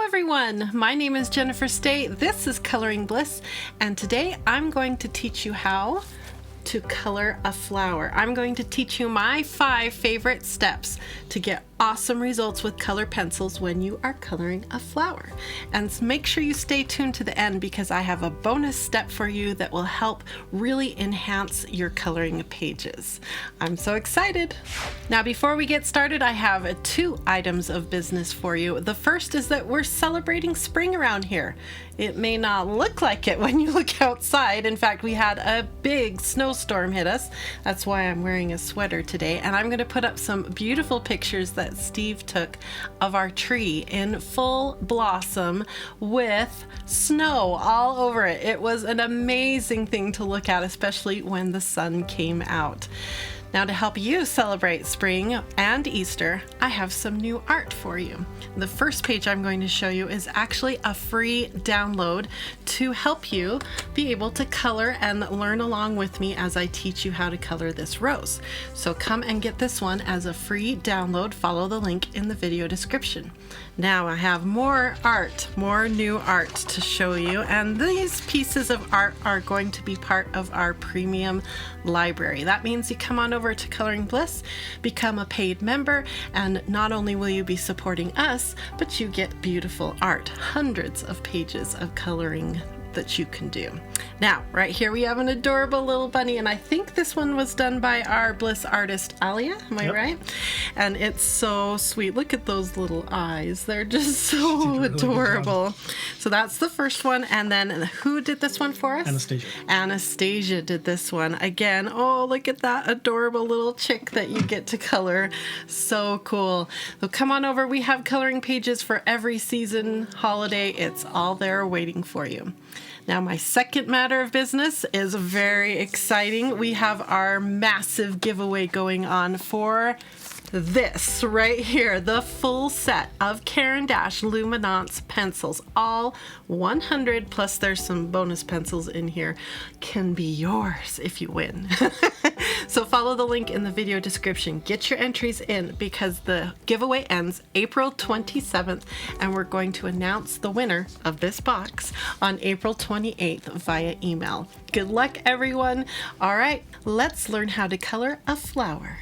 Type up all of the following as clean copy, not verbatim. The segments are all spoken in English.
everyone, my name is Jennifer State, this is Coloring Bliss, and today I'm going to teach you how to color a flower. I'm going to teach you my 5 favorite steps to get awesome results with color pencils when you are coloring a flower. And make sure you stay tuned to the end because I have a bonus step for you that will help really enhance your coloring pages. I'm so excited. Now before we get started, I have 2 items of business for you. The first is that we're celebrating spring around here. It may not look like it when you look outside. In fact, we had a big snowstorm hit us. That's why I'm wearing a sweater today. And I'm going to put up some beautiful pictures that Steve took of our tree in full blossom with snow all over it. It was an amazing thing to look at, especially when the sun came out. Now to help you celebrate spring and Easter, I have some new art for you. The first page I'm going to show you is actually a free download to help you be able to color and learn along with me as I teach you how to color this rose. So come and get this one as a free download. Follow the link in the video description. Now I have more art, more new art to show you, and these pieces of art are going to be part of our premium library. That means you come on over to Coloring Bliss, become a paid member, and not only will you be supporting us, but you get beautiful art, hundreds of pages of coloring that you can do. Now, right here we have an adorable little bunny, and I think this one was done by our Bliss artist, Alia, am I right? And it's so sweet. Look at those little eyes. They're just so adorable. So that's the first one, and then who did this one for us? Anastasia. Anastasia did this one. Again, oh, look at that adorable little chick that you get to color. So cool. So come on over. We have coloring pages for every season, holiday. It's all there waiting for you. Now, my second matter of business is very exciting. We have our massive giveaway going on for this right here, the full set of Caran Luminance pencils, all 100 plus there's some bonus pencils in here, can be yours if you win. So follow the link in the video description. Get your entries in because the giveaway ends April 27th, and we're going to announce the winner of this box on April 28th via email. Good luck, everyone. All right, let's learn how to color a flower.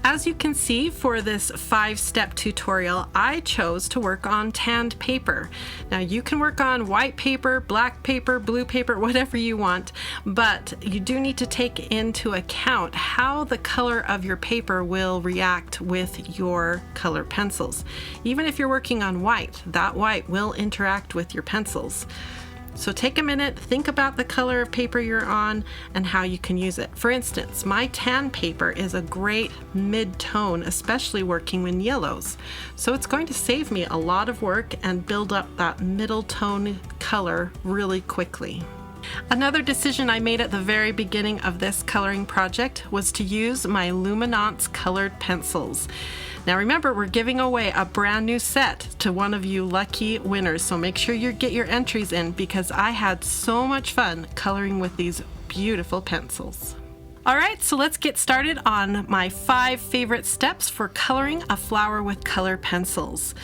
As you can see, for this 5-step tutorial, I chose to work on tanned paper. Now you can work on white paper, black paper, blue paper, whatever you want, but you do need to take into account how the color of your paper will react with your color pencils. Even if you're working on white, that white will interact with your pencils. So take a minute, think about the color of paper you're on and how you can use it. For instance, my tan paper is a great mid-tone, especially working in yellows. So it's going to save me a lot of work and build up that middle tone color really quickly. Another decision I made at the very beginning of this coloring project was to use my Luminance colored pencils. Now remember, we're giving away a brand new set to one of you lucky winners, so make sure you get your entries in because I had so much fun coloring with these beautiful pencils. Alright, so let's get started on my 5 favorite steps for coloring a flower with color pencils.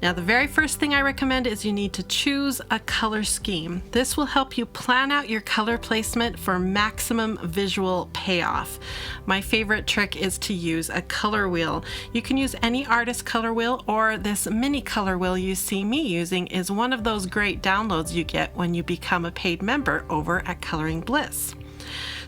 Now the very first thing I recommend is you need to choose a color scheme. This will help you plan out your color placement for maximum visual payoff. My favorite trick is to use a color wheel. You can use any artist color wheel, or this mini color wheel you see me using is one of those great downloads you get when you become a paid member over at Coloring Bliss.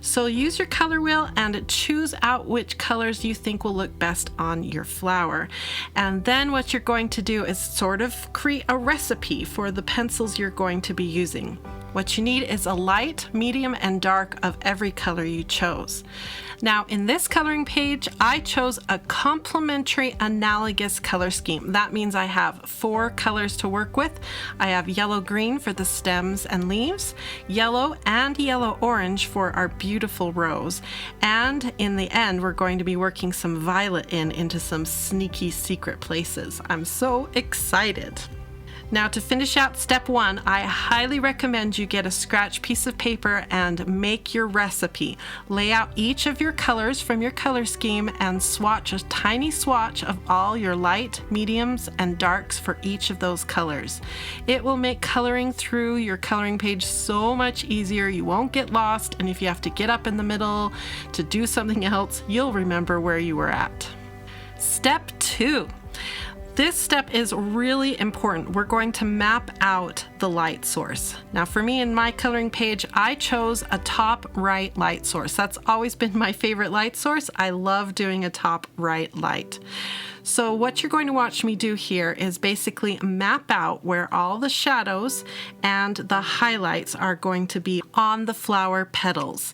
So use your color wheel and choose out which colors you think will look best on your flower. And then what you're going to do is sort of create a recipe for the pencils you're going to be using. What you need is a light, medium, and dark of every color you chose. Now in this coloring page, I chose a complementary analogous color scheme. That means I have 4 colors to work with. I have yellow-green for the stems and leaves, yellow and yellow-orange for our beautiful rose, and in the end we're going to be working some violet into some sneaky secret places. I'm so excited. Now to finish out step 1, I highly recommend you get a scratch piece of paper and make your recipe. Lay out each of your colors from your color scheme and swatch a tiny swatch of all your light, mediums, and darks for each of those colors. It will make coloring through your coloring page so much easier. You won't get lost, and if you have to get up in the middle to do something else, you'll remember where you were at. Step 2. This step is really important. We're going to map out the light source. Now for me in my coloring page, I chose a top right light source. That's always been my favorite light source. I love doing a top right light. So what you're going to watch me do here is basically map out where all the shadows and the highlights are going to be on the flower petals.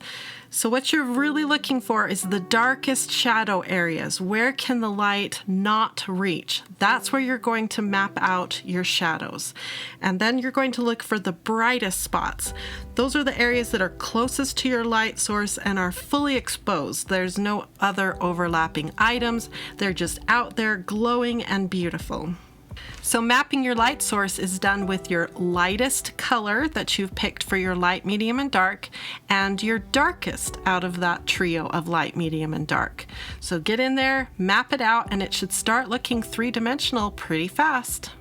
So what you're really looking for is the darkest shadow areas. Where can the light not reach? That's where you're going to map out your shadows. And then you're going to look for the brightest spots. Those are the areas that are closest to your light source and are fully exposed. There's no other overlapping items. They're just out there glowing and beautiful. So mapping your light source is done with your lightest color that you've picked for your light, medium, and dark, and your darkest out of that trio of light, medium, and dark. So get in there, map it out, and it should start looking three-dimensional pretty fast.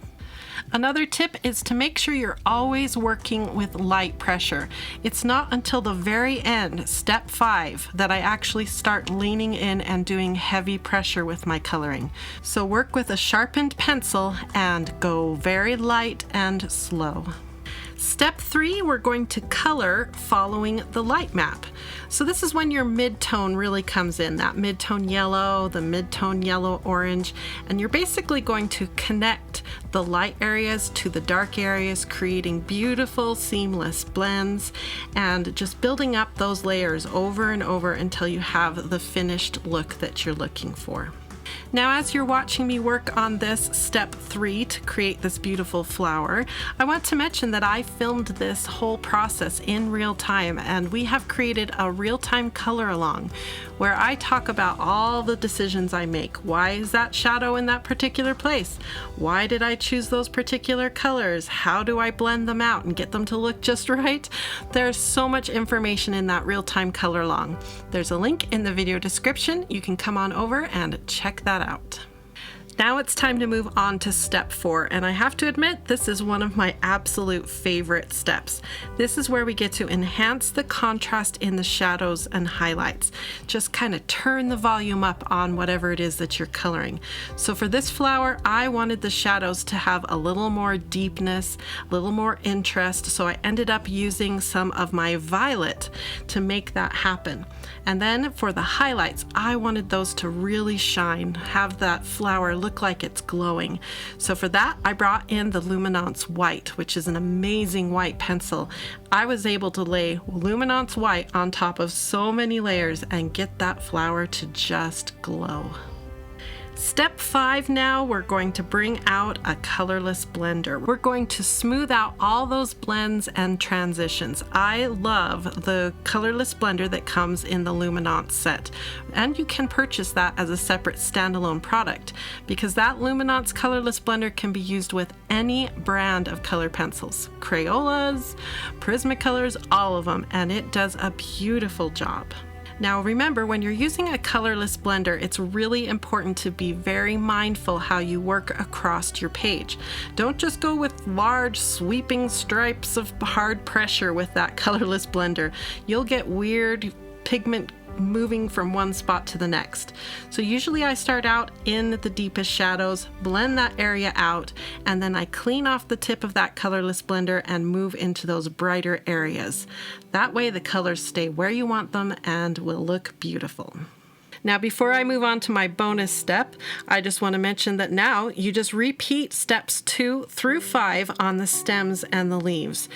Another tip is to make sure you're always working with light pressure. It's not until the very end, step 5, that I actually start leaning in and doing heavy pressure with my coloring. So work with a sharpened pencil and go very light and slow. Step 3, we're going to color following the light map. So this is when your mid-tone really comes in, that mid-tone yellow, the mid-tone yellow-orange, and you're basically going to connect the light areas to the dark areas, creating beautiful seamless blends and just building up those layers over and over until you have the finished look that you're looking for. Now, as you're watching me work on this step 3 to create this beautiful flower, I want to mention that I filmed this whole process in real time, and we have created a real-time color along where I talk about all the decisions I make. Why is that shadow in that particular place? Why did I choose those particular colors? How do I blend them out and get them to look just right? There's so much information in that real-time color along. There's a link in the video description. You can come on over and check that out. Now it's time to move on to step 4, and I have to admit this is one of my absolute favorite steps. This is where we get to enhance the contrast in the shadows and highlights. Just kind of turn the volume up on whatever it is that you're coloring. So for this flower, I wanted the shadows to have a little more deepness, a little more interest, so I ended up using some of my violet to make that happen. And then for the highlights, I wanted those to really shine, have that flower look like it's glowing. So for that, I brought in the Luminance White, which is an amazing white pencil. I was able to lay Luminance White on top of so many layers and get that flower to just glow. Step 5 now, we're going to bring out a colorless blender. We're going to smooth out all those blends and transitions. I love the colorless blender that comes in the Luminance set, and you can purchase that as a separate standalone product because that Luminance colorless blender can be used with any brand of color pencils, Crayolas, Prismacolors, all of them, and it does a beautiful job. Now remember, when you're using a colorless blender, it's really important to be very mindful how you work across your page. Don't just go with large sweeping stripes of hard pressure with that colorless blender. You'll get weird pigment moving from one spot to the next. So usually I start out in the deepest shadows, blend that area out, and then I clean off the tip of that colorless blender and move into those brighter areas. That way the colors stay where you want them and will look beautiful. Now, before I move on to my bonus step, I just want to mention that now you just repeat steps 2 through 5 on the stems and the leaves.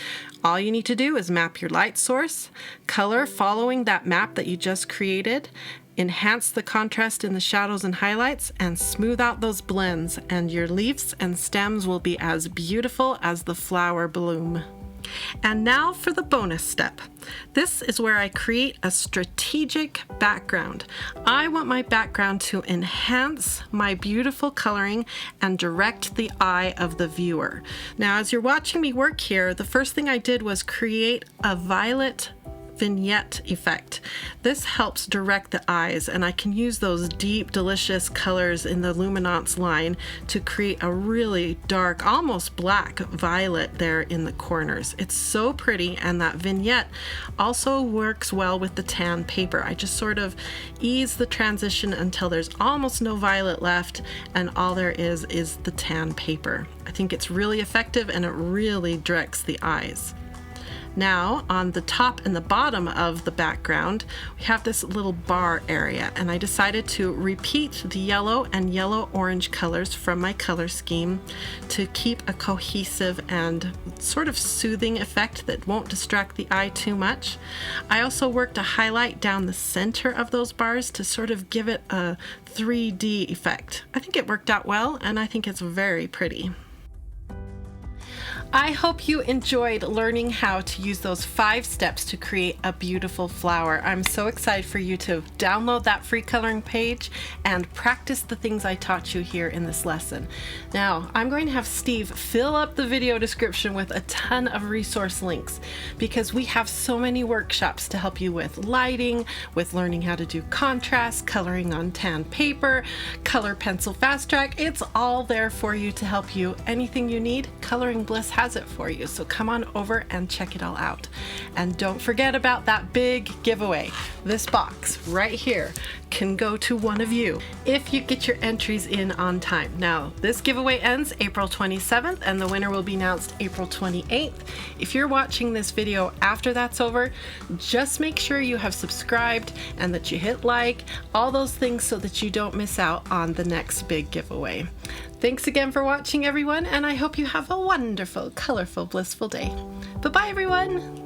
All you need to do is map your light source, color following that map that you just created, enhance the contrast in the shadows and highlights, and smooth out those blends, and your leaves and stems will be as beautiful as the flower bloom. And now for the bonus step. This is where I create a strategic background. I want my background to enhance my beautiful coloring and direct the eye of the viewer. Now, as you're watching me work here, the first thing I did was create a violet vignette effect. This helps direct the eyes, and I can use those deep, delicious colors in the Luminance line to create a really dark, almost black violet there in the corners. It's so pretty, and that vignette also works well with the tan paper. I just sort of ease the transition until there's almost no violet left, and all there is the tan paper. I think it's really effective, and it really directs the eyes. Now, on the top and the bottom of the background, we have this little bar area, and I decided to repeat the yellow and yellow-orange colors from my color scheme to keep a cohesive and sort of soothing effect that won't distract the eye too much. I also worked a highlight down the center of those bars to sort of give it a 3D effect. I think it worked out well, and I think it's very pretty. I hope you enjoyed learning how to use those 5 steps to create a beautiful flower. I'm so excited for you to download that free coloring page and practice the things I taught you here in this lesson. Now, I'm going to have Steve fill up the video description with a ton of resource links because we have so many workshops to help you with lighting, with learning how to do contrast, coloring on tan paper, color pencil fast track. It's all there for you to help you. Anything you need, Coloring Bliss has it for you. So come on over and check it all out. And don't forget about that big giveaway. This box right here can go to one of you if you get your entries in on time. Now, this giveaway ends April 27th and the winner will be announced April 28th. If you're watching this video after that's over, just make sure you have subscribed and that you hit like, all those things so that you don't miss out on the next big giveaway. Thanks again for watching, everyone, and I hope you have a wonderful, colorful, blissful day. Bye-bye, everyone.